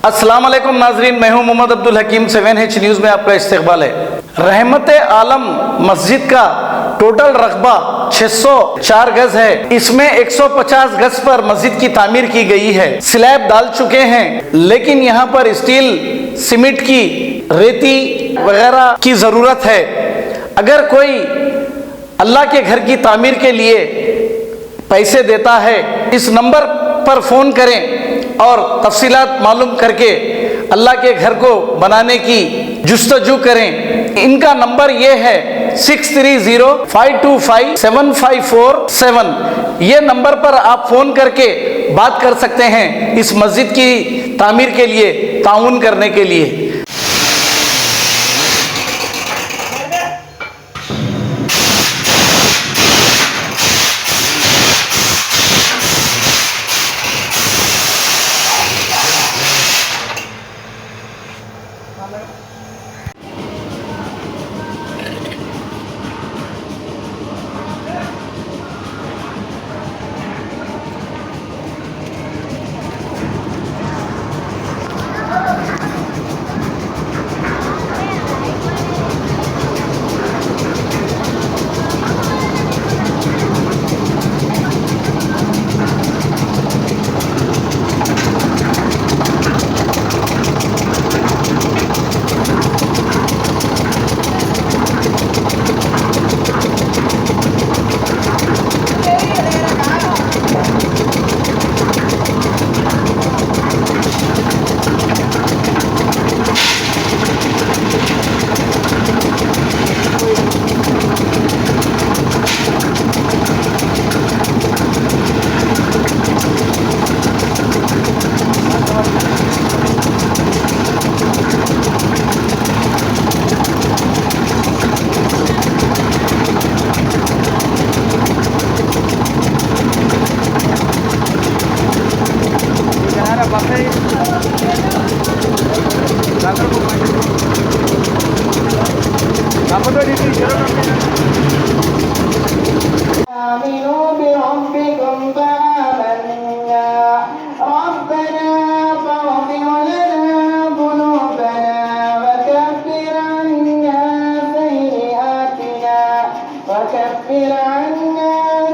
अस्सलाम वालेकुम नाजरीन, मैं हूं मोहम्मद अब्दुल हकीम। 7H न्यूज़ में आपका इस्तकबाल है। रहमत आलम मस्जिद का टोटल रकबा 604 गज है। इसमें 150 गज पर मस्जिद की तामीर की गई है। स्लैब डाल चुके हैं, लेकिन यहाँ पर स्टील, सीमेंट की, रेती वगैरह की ज़रूरत है। अगर कोई अल्लाह के घर की तामीर के लिए पैसे देता है, इस नंबर पर फ़ोन करें और तफसीलात मालूम करके अल्लाह के घर को बनाने की जुस्तजू करें। इनका नंबर ये है 6305257547। ये नंबर पर आप फ़ोन करके बात कर सकते हैं इस मस्जिद की तामीर के लिए, ताउन करने के लिए। آمنوا بربكم فآمنا ربنا فاغفر لنا ذنوبنا وكفر عنا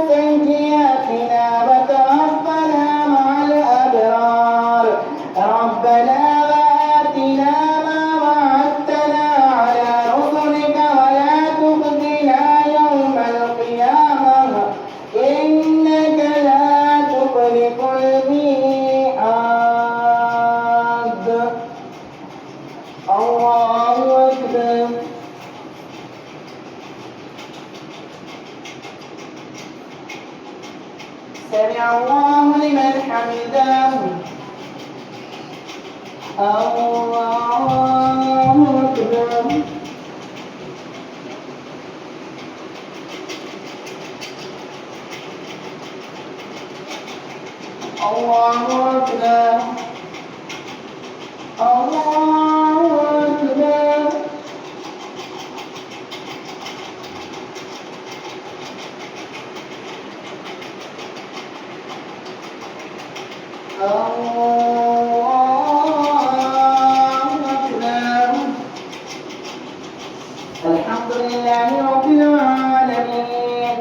سيئاتنا وتوفنا مع الأبرار ربنا وآتنا ما وعدتنا على رسلك ولا تخزنا يوم القيامة إنك لا تخلف الميعاد. الله أكبر. سمع الله لمن حمده. الله أكبر. الله أكبر. الله أكبر. الحمد لله رب العالمين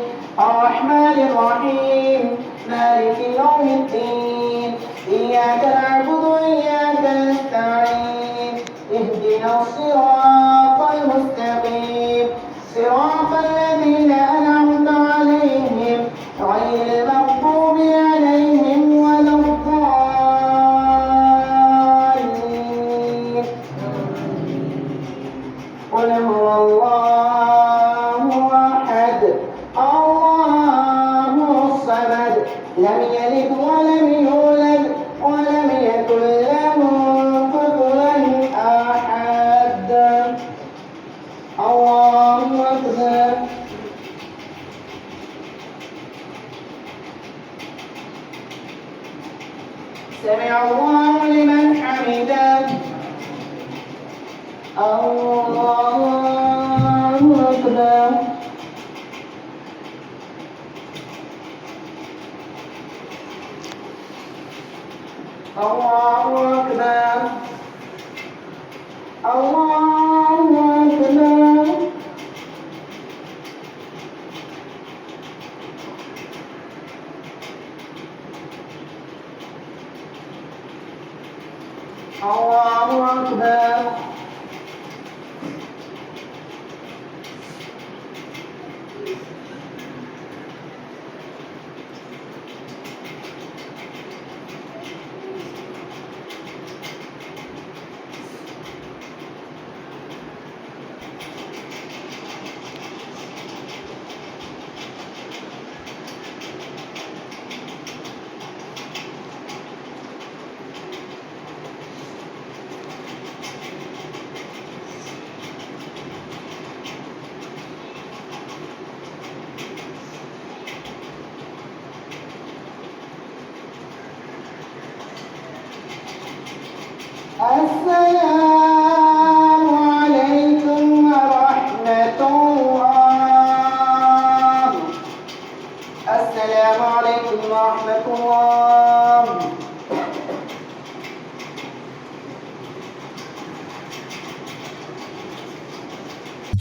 الرحمن الرحيم مالك يوم الدين إياك نعبد وإياك نستعين اهدنا الصراط المستقيم صراط الذين أنعمت عليهم غير المغضوب عليهم ولا الضالين. قل هو الله أحد الله الصمد لم يلد ولم يولد ولم يكن له كفوا أحد. الله أكبر. سمع الله لمن حمده. الله أكبر. الله أكبر الله أكبر الله أكبر السلام عليكم ورحمة الله السلام عليكم ورحمة الله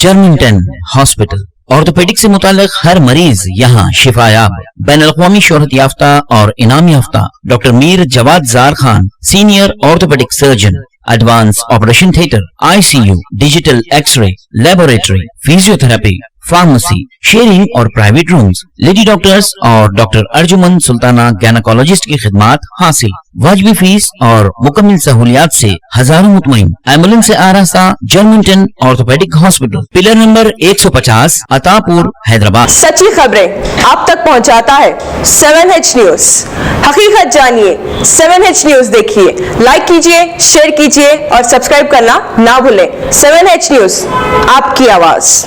जर्मिंगटन हॉस्पिटल ऑर्थोपेडिक से मुताल्लिक हर मरीज यहाँ शिफायाब। बैनुल-अक़वामी शोहरत याफ्ता और इनाम याफ्ता doctor Mir Jawad Jar Khan, senior orthopaedic surgeon, advance operation theatre, ICU, digital x ray, laboratory, physiotherapy, pharmacy, sharing और प्राइवेट रूम्स, लेडी डॉक्टर्स और डॉक्टर अर्जुमन सुल्ताना गैनकोलॉजिस्ट की खिदमात हासिल। वाजिबी फीस और मुकम्मल सहूलियात से हजारों मुतमईन। एम्बुलेंस से आरास्ता जर्मिंगटन ऑर्थोपेडिक हॉस्पिटल, पिलर नंबर 150, अतापुर, हैदराबाद। सच्ची खबरें आप तक पहुंचाता है 7H न्यूज। हकीकत जानिए, 7H न्यूज देखिए, लाइक कीजिए, शेयर कीजिए और सब्सक्राइब करना ना भूलें। 7H न्यूज, आपकी आवाज।